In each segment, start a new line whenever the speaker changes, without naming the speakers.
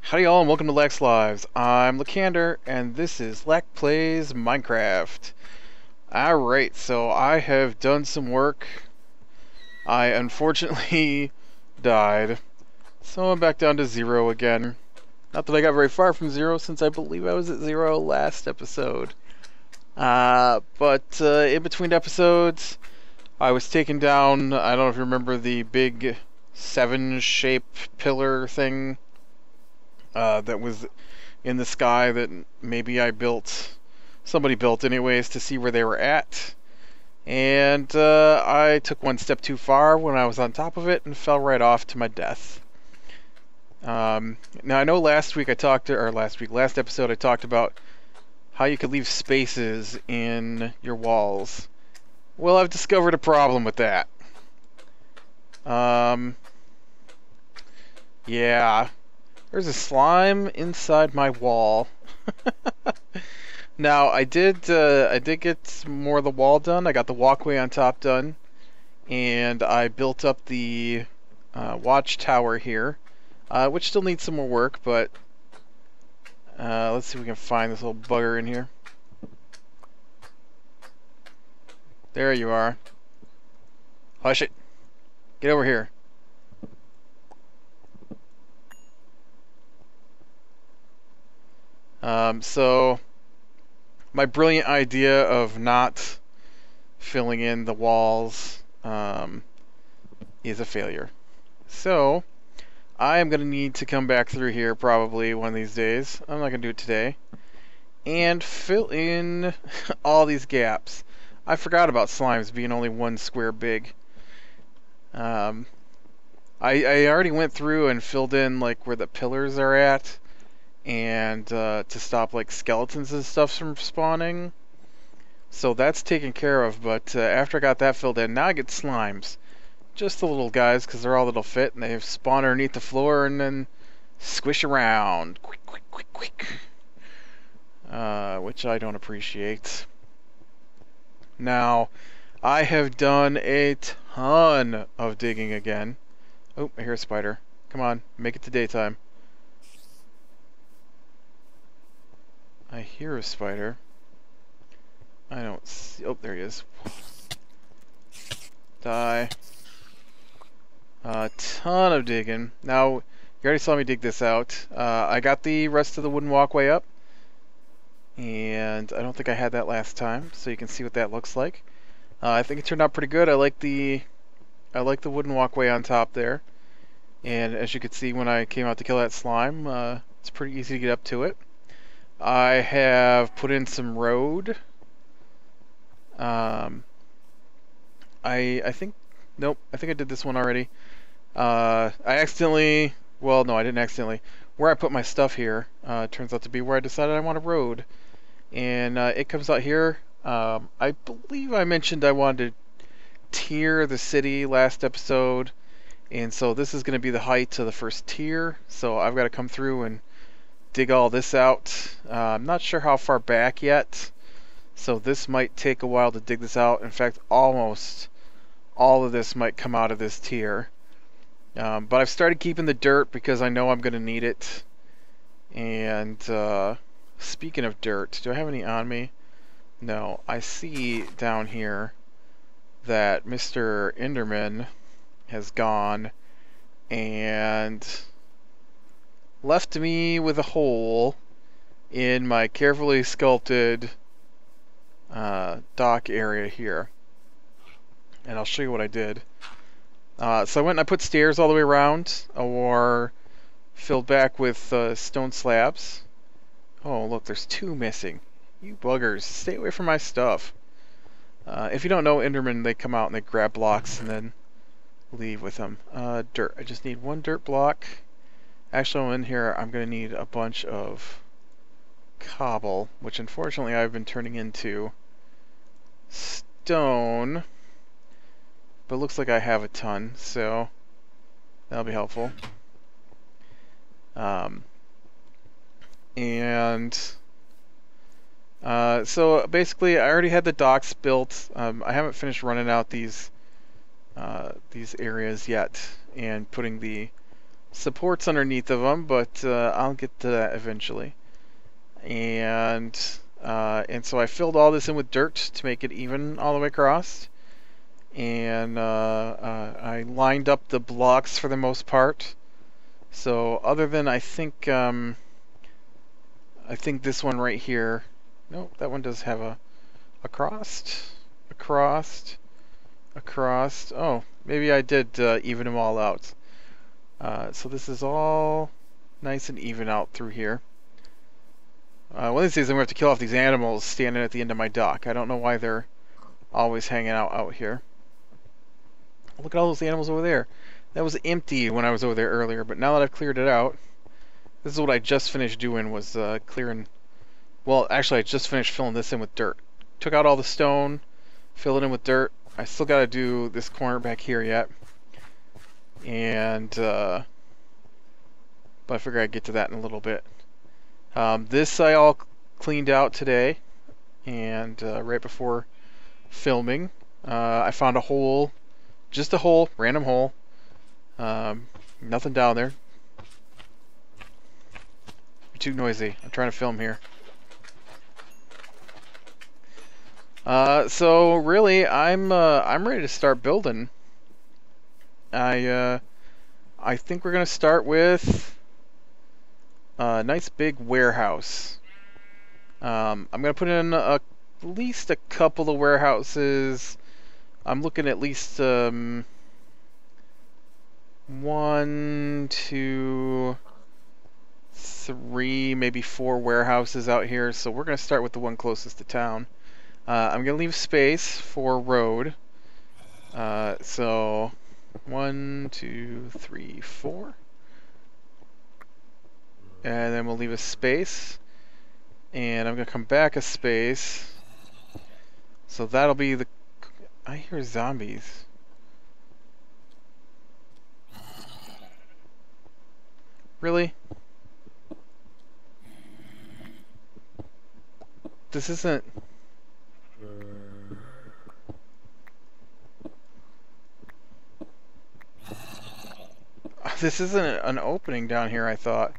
Howdy y'all and welcome to Lac's Lives. I'm Lacander and this is Lac Plays Minecraft. Alright, so I have done some work. I unfortunately died. So I'm back down to 0 again. Not that I got very far from 0 since I believe I was at 0 last episode. But in between episodes, I was taken down. I don't know if you remember the big 7-shape pillar thing. That was in the sky that maybe somebody built anyways to see where they were at. And I took one step too far when I was on top of it and fell right off to my death. Now I know last episode I talked about how you could leave spaces in your walls. Well, I've discovered a problem with that. Yeah. There's a slime inside my wall. Now I did get more of the wall done. I got the walkway on top done, and I built up the watchtower here, which still needs some more work. But let's see if we can find this little bugger in here. There you are. Hush it. Get over here. So my brilliant idea of not filling in the walls is a failure. So I am going to need to come back through here probably one of these days. I'm not going to do it today. And fill in all these gaps. I forgot about slimes being only 1 square big. I already went through and filled in like where the pillars are at. And to stop like skeletons and stuff from spawning. So that's taken care of, but after I got that filled in, now I get slimes. Just the little guys, because they're all that'll fit, and they spawn underneath the floor and then squish around. Quick, quick, quick, quick. Which I don't appreciate. Now, I have done a ton of digging again. Oh, I hear a spider. Come on, make it to daytime. I hear a spider. I don't see. Oh, there he is. Die. A ton of digging. Now, you already saw me dig this out. I got the rest of the wooden walkway up. And I don't think I had that last time, so you can see what that looks like. I think it turned out pretty good. I like the wooden walkway on top there. And as you could see when I came out to kill that slime, it's pretty easy to get up to it. I have put in some road. I think, nope, I think I did this one already. I accidentally, well, no, I didn't accidentally. Where I put my stuff here turns out to be where I decided I want a road. And it comes out here. I believe I mentioned I wanted to tier the city last episode. And so this is going to be the height of the first tier. So I've got to come through and dig all this out. I'm not sure how far back yet, so this might take a while to dig this out. In fact, almost all of this might come out of this tier. But I've started keeping the dirt because I know I'm going to need it. And speaking of dirt, do I have any on me? No. I see down here that Mr. Enderman has gone and left me with a hole in my carefully sculpted dock area here. And I'll show you what I did. So I went and I put stairs all the way around, or filled back with stone slabs. Oh, look, there's 2 missing. You buggers, stay away from my stuff. If you don't know, Endermen, they come out and they grab blocks and then leave with them. Dirt. I just need 1 dirt block. Actually, in here, I'm going to need a bunch of cobble, which unfortunately I've been turning into stone. But it looks like I have a ton, so that'll be helpful. So basically, I already had the docks built. I haven't finished running out these areas yet and putting the supports underneath of them, but I'll get to that eventually. And so I filled all this in with dirt to make it even all the way across. And I lined up the blocks for the most part. So other than I think this one right here. Nope, that one does have a crossed. Oh, maybe I did even them all out. So this is all nice and even out through here. One of these days I'm going to have to kill off these animals standing at the end of my dock. I don't know why they're always hanging out here. Look at all those animals over there. That was empty when I was over there earlier, but now that I've cleared it out, this is what I just finished doing, was clearing... Well, actually I just finished filling this in with dirt. Took out all the stone, filled it in with dirt. I still got to do this corner back here yet. And, but I figure I'd get to that in a little bit. This I all cleaned out today, and right before filming, I found a hole, just a hole, random hole, nothing down there. You're too noisy. I'm trying to film here. So really, I'm ready to start building. I think we're gonna start with a nice big warehouse. I'm gonna put in at least a couple of warehouses. I'm looking at least 1, 2, 3, maybe 4 warehouses out here. So we're gonna start with the one closest to town. I'm gonna leave space for road. So 1, 2, 3, 4. And then we'll leave a space. And I'm going to come back a space. So that'll be the... I hear zombies. Really? This isn't... This isn't an opening down here, I thought.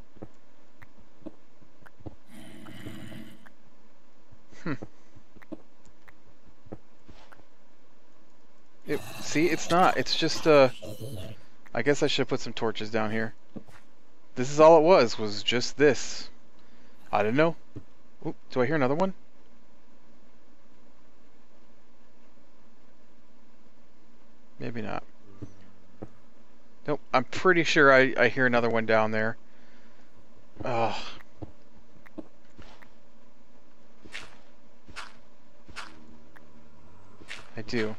See, it's not. It's just, I guess I should have put some torches down here. This is all it was just this. I don't know. Oop, do I hear another one? Maybe not. Nope, I'm pretty sure I hear another one down there. Ugh. I do.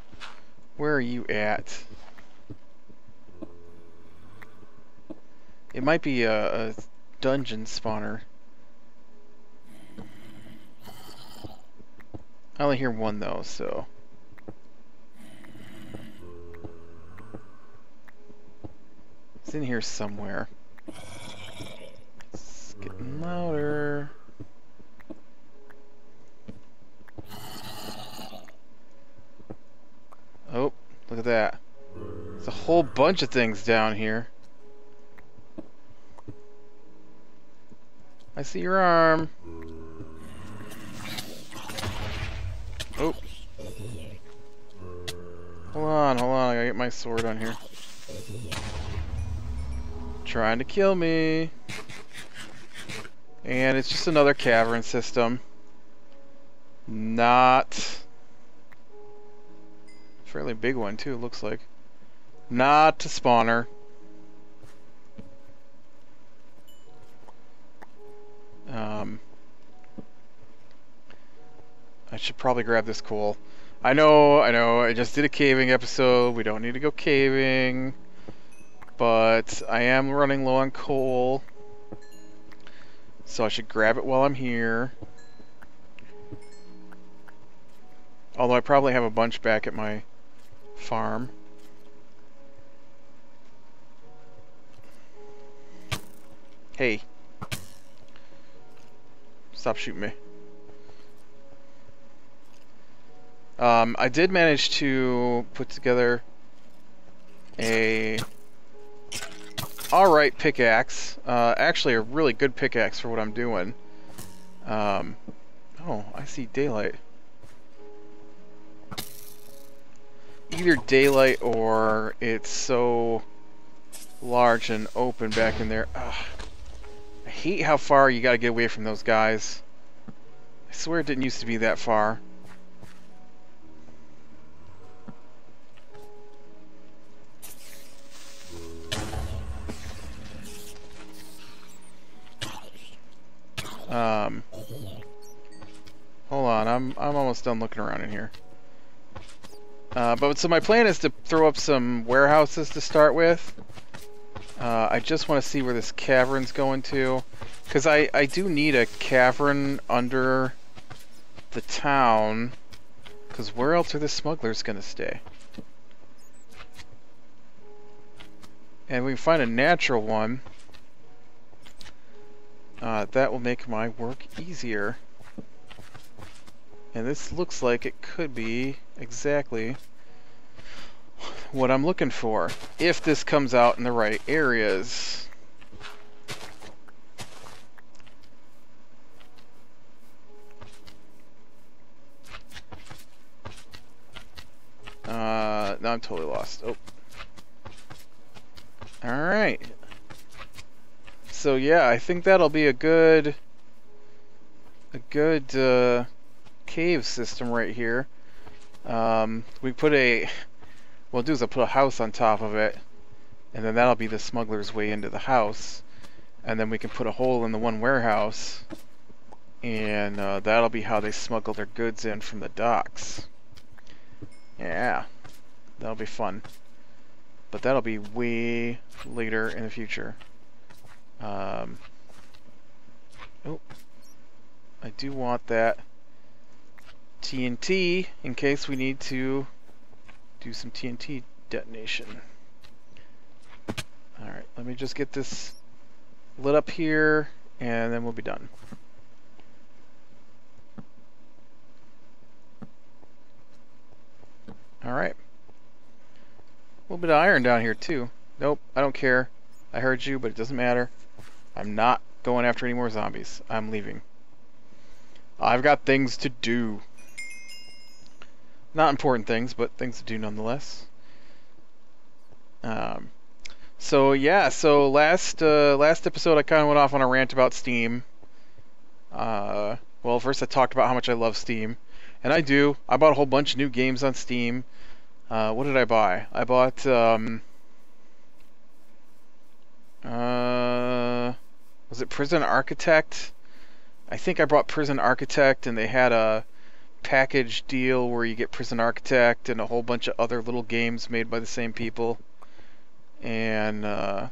Where are you at? It might be a dungeon spawner. I only hear one though, so... It's in here somewhere. It's getting louder. Oh, look at that. There's a whole bunch of things down here. I see your arm. Oh. Hold on, I gotta get my sword on here. Trying to kill me. And it's just another cavern system. Not... Fairly big one too, it looks like. Not a spawner. I should probably grab this coal. I know, I just did a caving episode. We don't need to go caving. But I am running low on coal. So I should grab it while I'm here. Although I probably have a bunch back at my farm. Hey. Stop shooting me. I did manage to put together a alright pickaxe. Actually a really good pickaxe for what I'm doing. Oh, I see daylight. Either daylight or it's so large and open back in there. Ugh. I hate how far you gotta get away from those guys. I swear it didn't used to be that far. Hold on, I'm almost done looking around in here. But so my plan is to throw up some warehouses to start with. I just want to see where this cavern's going to, because I do need a cavern under the town, because where else are the smugglers going to stay? And we can find a natural one. That will make my work easier. And this looks like it could be exactly what I'm looking for, if this comes out in the right areas. Now I'm totally lost. Oh. Alright. So yeah, I think that'll be a good cave system right here. We put what we'll do is I'll put a house on top of it, and then that'll be the smuggler's way into the house, and then we can put a hole in the one warehouse, and that'll be how they smuggle their goods in from the docks. Yeah, that'll be fun, but that'll be way later in the future. Oh, I do want that TNT in case we need to do some TNT detonation. Alright, let me just get this lit up here and then we'll be done. Alright. A little bit of iron down here too. Nope, I don't care. I heard you, but it doesn't matter. I'm not going after any more zombies. I'm leaving. I've got things to do. Not important things, but things to do nonetheless. So yeah, so last episode I kind of went off on a rant about Steam. Well, first I talked about how much I love Steam, and I do. I bought a whole bunch of new games on Steam. What did I buy? I bought was it Prison Architect? I think I bought Prison Architect, and they had a package deal where you get Prison Architect and a whole bunch of other little games made by the same people. And oh,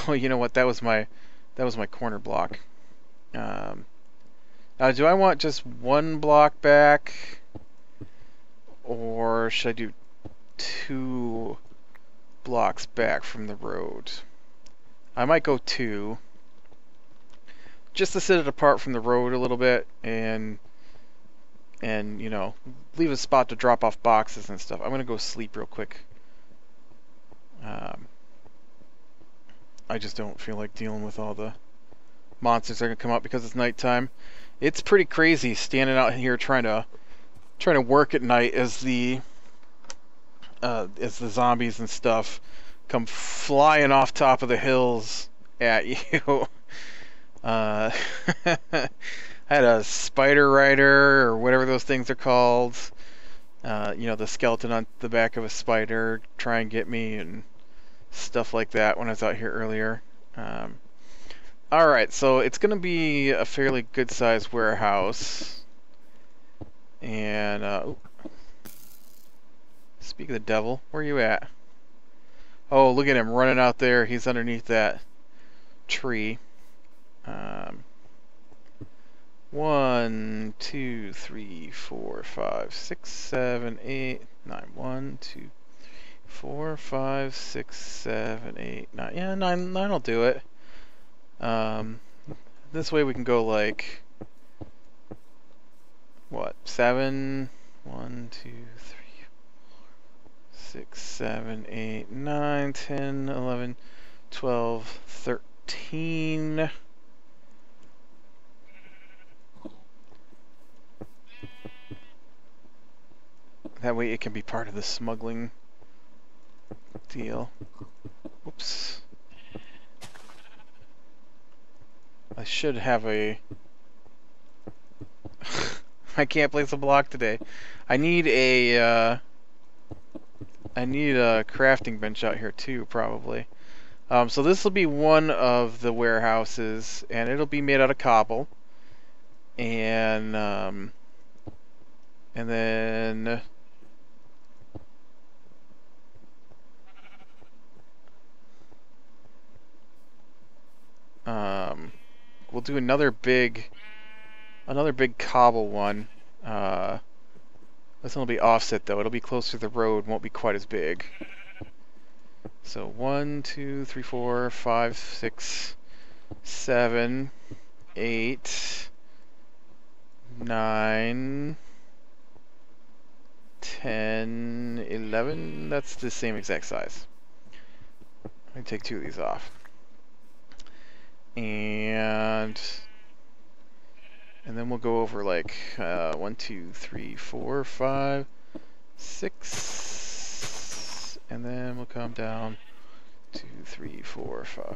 you know what? That was my corner block. Now, do I want just one block back, or should I do 2 blocks back from the road? I might go 2. Just to set it apart from the road a little bit, and you know, leave a spot to drop off boxes and stuff. I'm gonna go sleep real quick. I just don't feel like dealing with all the monsters that are gonna come out because it's nighttime. It's pretty crazy standing out here trying to work at night as the zombies and stuff come flying off top of the hills at you. I had a spider rider, or whatever those things are called. You know, the skeleton on the back of a spider try and get me and stuff like that when I was out here earlier. Alright, so it's going to be a fairly good sized warehouse. And, speak of the devil, where are you at? Oh, look at him running out there. He's underneath that tree. 1, 2, 3, 4, 5, 6, 7, 8, 9. 1, 2, 4, 5, 6, 7, 8, 9. Yeah, 9 will do it. This way we can go like, what, 7? 1, 2, 3, 4, 6, 7, 8, 9, 10, 11, 12, 13. That way it can be part of the smuggling deal. Oops. I should have a... I can't place a block today. I need a crafting bench out here too, probably. So this will be one of the warehouses, and it'll be made out of cobble. And then we'll do another big cobble one. This one will be offset though. It'll be closer to the road, won't be quite as big. So 1, 2, 3, 4, 5, 6, 7, 8, 9, 10, 11. That's the same exact size. Let me take 2 of these off. And then we'll go over like 1, 2, 3, 4, 5, 6, and then we'll come down 2, 3, 4, 5,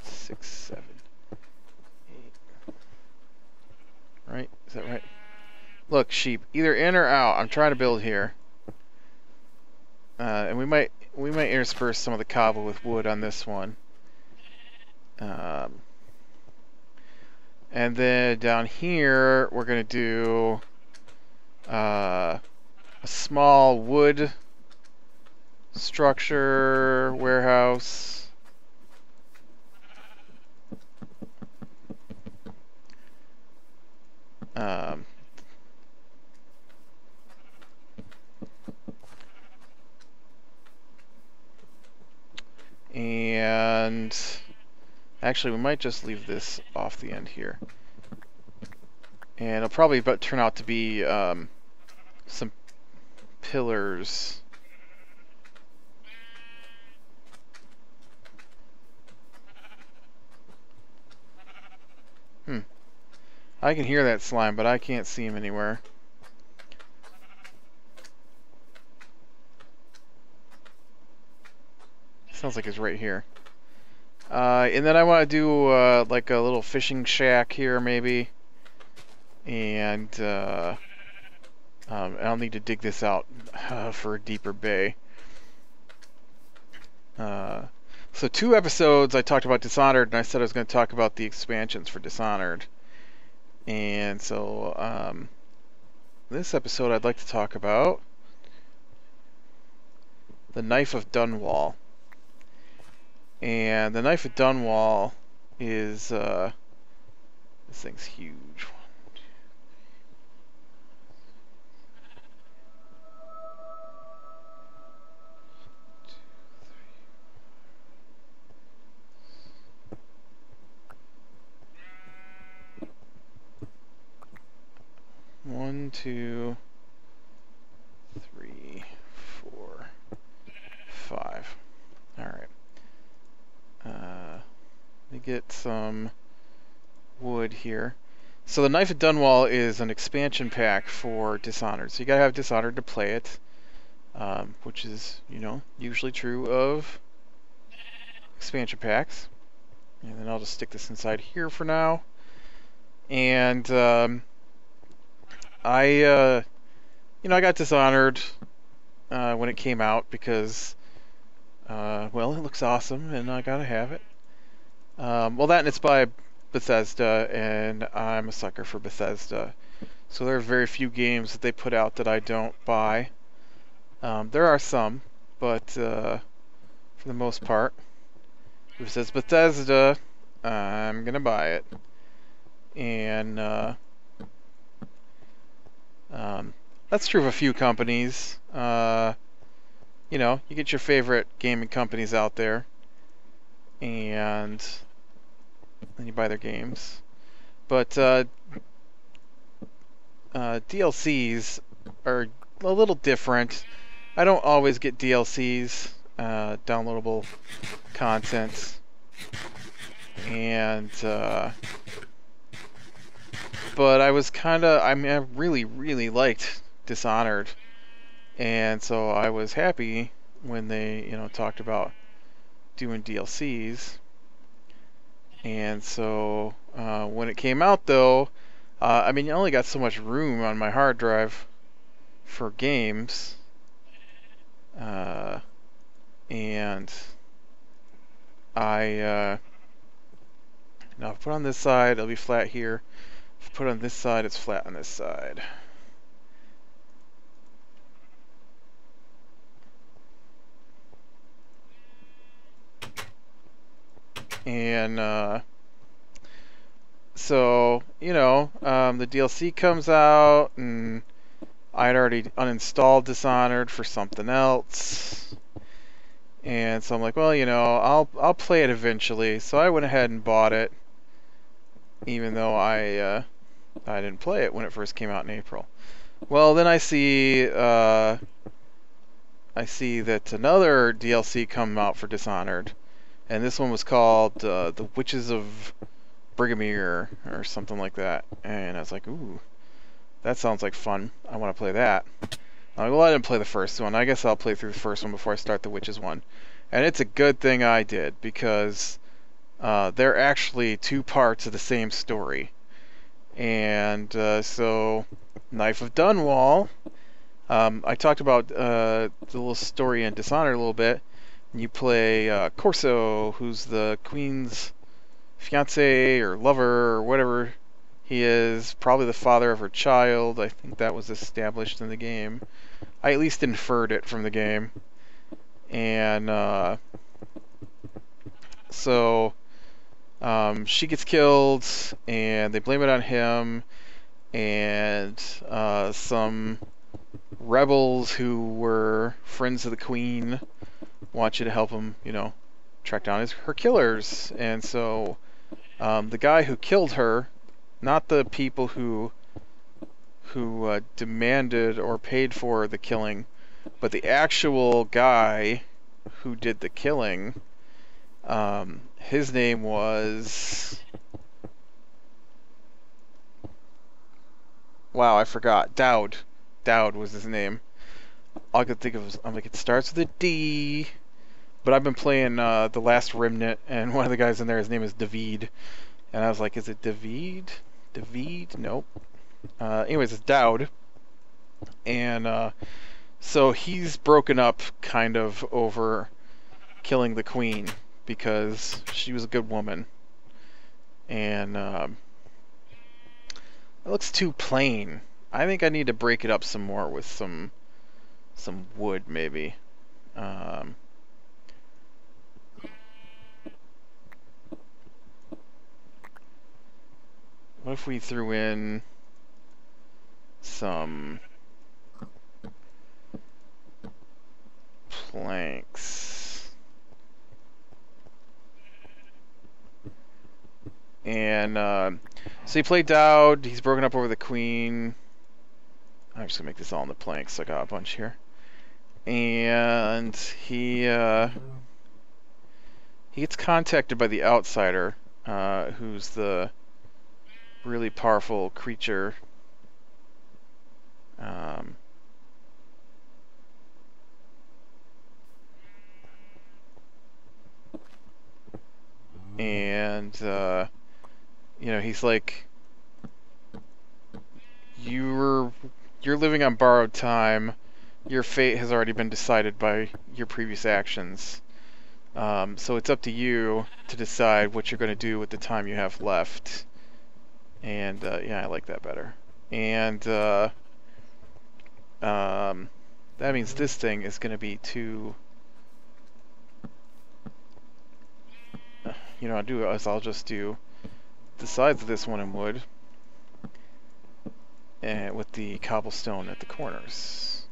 6, 7, 8. Right? Is that right? Look, sheep, either in or out. I'm trying to build here, and we might intersperse some of the cobble with wood on this one. And then down here, we're going to do a small wood structure warehouse. And actually, we might just leave this off the end here. And it'll probably turn out to be some pillars. I can hear that slime, but I can't see him anywhere. Sounds like it's right here. And then I want to do like a little fishing shack here, maybe. And I'll need to dig this out for a deeper bay. So 2 episodes I talked about Dishonored, and I said I was going to talk about the expansions for Dishonored. And so this episode I'd like to talk about the Knife of Dunwall. And the Knife of Dunwall is this thing's huge. 1, 2, 3, 4, 5. All right. Let me get some wood here. So the Knife of Dunwall is an expansion pack for Dishonored. So you gotta have Dishonored to play it, which is, you know, usually true of expansion packs. And then I'll just stick this inside here for now. And I got Dishonored when it came out because, well, it looks awesome and I gotta have it. Well, that and it's by Bethesda, and I'm a sucker for Bethesda. So there are very few games that they put out that I don't buy. There are some, but for the most part, if it says Bethesda, I'm gonna buy it. And that's true of a few companies. You know, you get your favorite gaming companies out there, and then you buy their games. But DLCs are a little different. I don't always get DLCs, downloadable content, and but I was I mean, I really liked Dishonored, and so I was happy when they, talked about doing DLCs. And so when it came out, though, I mean, you only got so much room on my hard drive for games, and I now if I put on this side, it'll be flat here. If I put on this side, it's flat on this side. And so, the DLC comes out, and I'd already uninstalled Dishonored for something else. And so I'm like, well, I'll play it eventually. So I went ahead and bought it, even though I didn't play it when it first came out in April. Well, then I see that another DLC come out for Dishonored, and this one was called The Witches of Brighamere or something like that. And I was like, ooh, that sounds like fun. I want to play that. Well, I didn't play the first one. I guess I'll play through the first one before I start the Witches one. And it's a good thing I did, because they're actually two parts of the same story. And so, Knife of Dunwall. I talked about the little story in Dishonored a little bit. You play Corso, who's the queen's fiance or lover or whatever he is, probably the father of her child. I think that was established in the game. I at least inferred it from the game. And so she gets killed, and they blame it on him, and some rebels who were friends of the queen want you to help them, track down her killers. And so the guy who killed her, not the people who demanded or paid for the killing, but the actual guy who did the killing, his name was... Wow, I forgot. Dowd. Dowd was his name. All I could think of was, I'm like, it starts with a D. But I've been playing The Last Remnant, and one of the guys in there, his name is David. And I was like, is it David? David? Nope. Anyways, it's Dowd. And so he's broken up kind of over killing the queen, because she was a good woman. And it looks too plain. I think I need to break it up some more with some wood, maybe. What if we threw in some planks? And so you play Dowd. He's broken up over the queen. I'm just gonna make this all in the planks. I got a bunch here. And he gets contacted by the outsider, who's the really powerful creature. And he's like, you're living on borrowed time. Your fate has already been decided by your previous actions. So it's up to you to decide what you're going to do with the time you have left. And yeah, I like that better. And that means this thing is going to be too... I'll just do the sides of this one in wood, and with the cobblestone at the corners.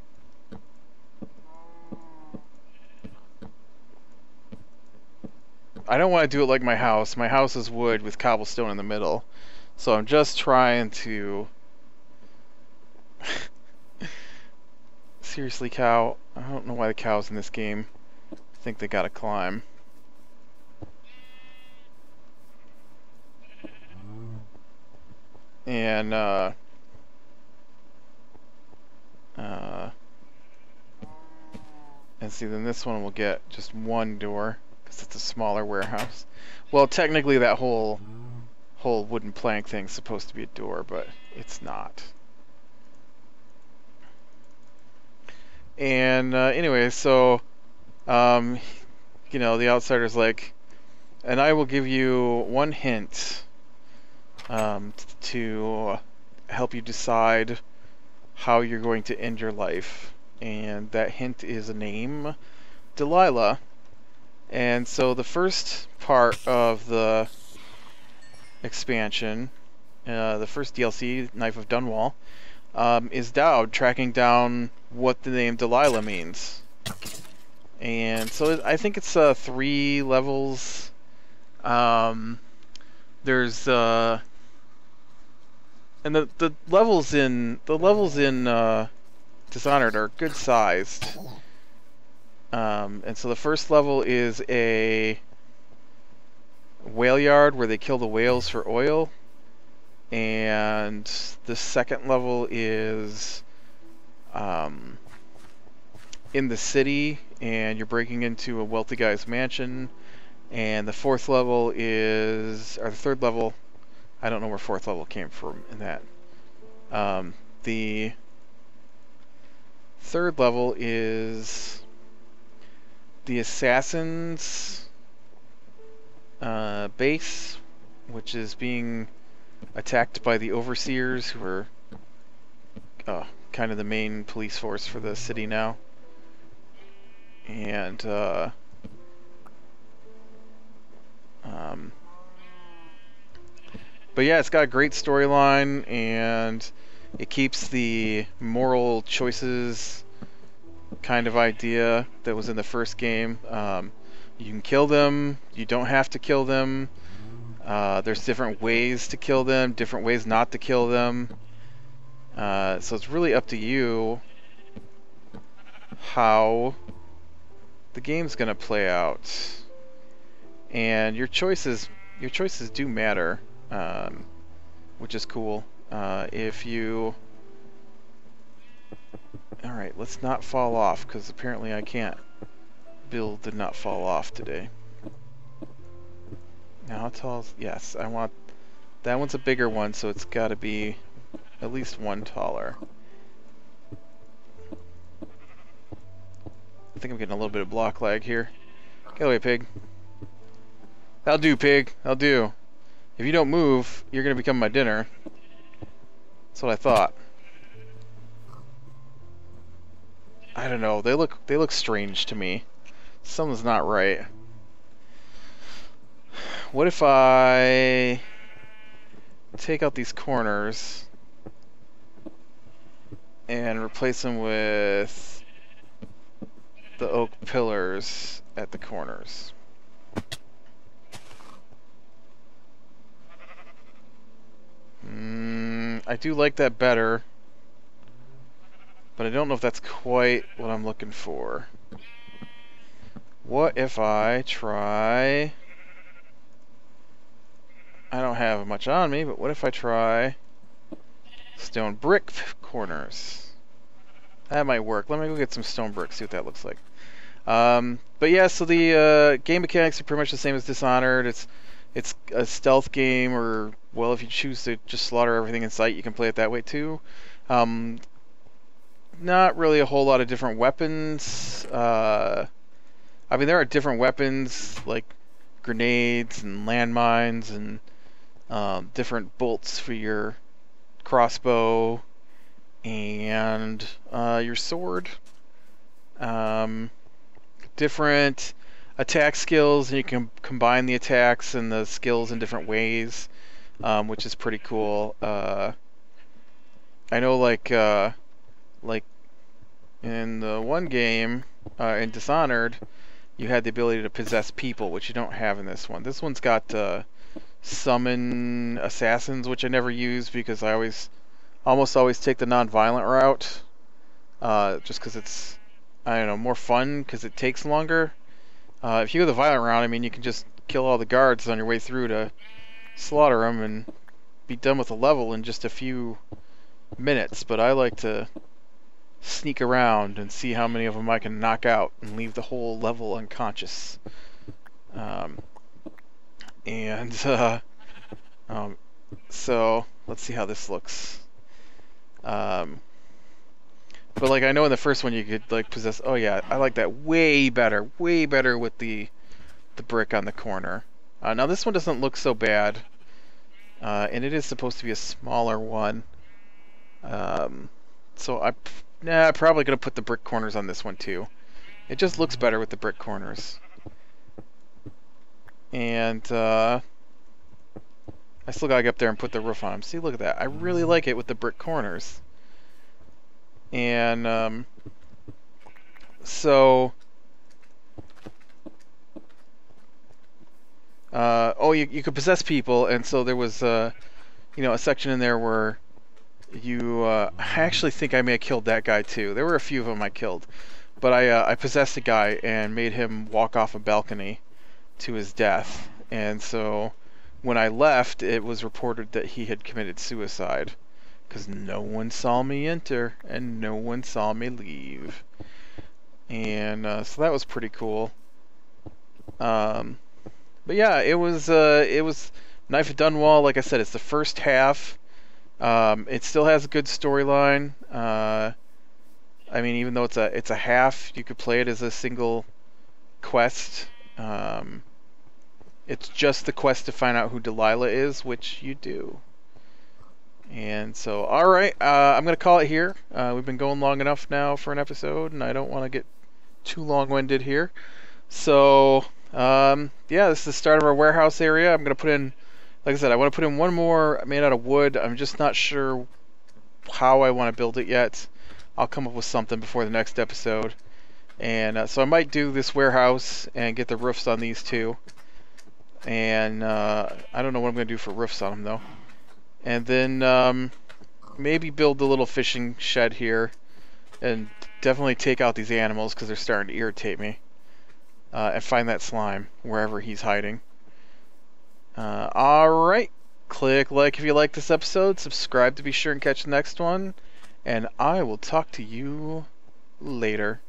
I don't want to do it like my house. My house is wood with cobblestone in the middle. So I'm just trying to seriously, cow? I don't know why the cow's in this game. I think they gotta climb. And, and see, then this one will get just one door, because it's a smaller warehouse. Well, technically that whole wooden plank thing's supposed to be a door, but it's not. And, anyway, so, you know, the outsider's like, and I will give you one hint, to help you decide how you're going to end your life. And that hint is a name, Delilah. And so the first part of the expansion, the first DLC, Knife of Dunwall, is Dowd tracking down what the name Delilah means. And so I think it's 3 levels. There's and the levels in Dishonored are good sized. And so the first level is a whale yard where they kill the whales for oil. And the second level is in the city, and you're breaking into a wealthy guy's mansion. And the fourth level is, or the third level, I don't know where fourth level came from in that. The third level is the assassin's base, which is being attacked by the overseers, who are kind of the main police force for the city now. And but yeah, it's got a great storyline, and it keeps the moral choices kind of idea that was in the first game. You can kill them, you don't have to kill them. There's different ways to kill them, different ways not to kill them. So it's really up to you how the game's gonna play out, and your choices do matter, which is cool. If you, all right, let's not fall off, because apparently I can't. Bill did not fall off today. Now how tall is, yes, I want, that one's a bigger one, so it's got to be at least one taller. I think I'm getting a little bit of block lag here. Get away, pig. That'll do, pig. That'll do. If you don't move, you're gonna become my dinner. That's what I thought. I don't know. They look strange to me. Something's not right. What if I take out these corners and replace them with the oak pillars at the corners? I do like that better, but I don't know if that's quite what I'm looking for. What if I try... I don't have much on me, but what if I try stone brick corners? That might work. Let me go get some stone bricks, see what that looks like. But yeah, so the game mechanics are pretty much the same as Dishonored. It's a stealth game, or, well, if you choose to just slaughter everything in sight, you can play it that way too. Not really a whole lot of different weapons. I mean, there are different weapons, like grenades and landmines and different bolts for your crossbow and your sword. Different attack skills, and you can combine the attacks and the skills in different ways, which is pretty cool. I know, like in the one game, in Dishonored, you had the ability to possess people, which you don't have in this one. This one's got summon assassins, which I never use because I almost always take the non-violent route. just because it's, I don't know, more fun because it takes longer. If you go the violent route, I mean, you can just kill all the guards on your way through to slaughter them and be done with the level in just a few minutes. But I like to sneak around and see how many of them I can knock out and leave the whole level unconscious. So let's see how this looks. But like I know in the first one you could like possess. Oh yeah, I like that way better with the brick on the corner. Now this one doesn't look so bad, and it is supposed to be a smaller one. So I'm probably gonna put the brick corners on this one too. It just looks better with the brick corners. And I still gotta get up there and put the roof on them. See, look at that. I really like it with the brick corners. And so oh, you could possess people, and so there was you know, a section in there where you I actually think I may have killed that guy too. There were a few of them I killed, but I possessed a guy and made him walk off a balcony to his death. And so when I left, it was reported that he had committed suicide because no one saw me enter and no one saw me leave. And so that was pretty cool. But yeah, it was Knife of Dunwall. Like I said, it's the first half. It still has a good storyline. I mean, even though it's a half, you could play it as a single quest. It's just the quest to find out who Delilah is, which you do. And so, alright, I'm going to call it here. We've been going long enough now for an episode, and I don't want to get too long-winded here. So, yeah, this is the start of our warehouse area. I'm going to put in, like I said, I want to put in one more made out of wood. I'm just not sure how I want to build it yet. I'll come up with something before the next episode. And so I might do this warehouse and get the roofs on these two. And I don't know what I'm going to do for roofs on them, though. And then maybe build the little fishing shed here. And definitely take out these animals because they're starting to irritate me. And find that slime wherever he's hiding. Alright. Click like if you like this episode. Subscribe to be sure and catch the next one. And I will talk to you later.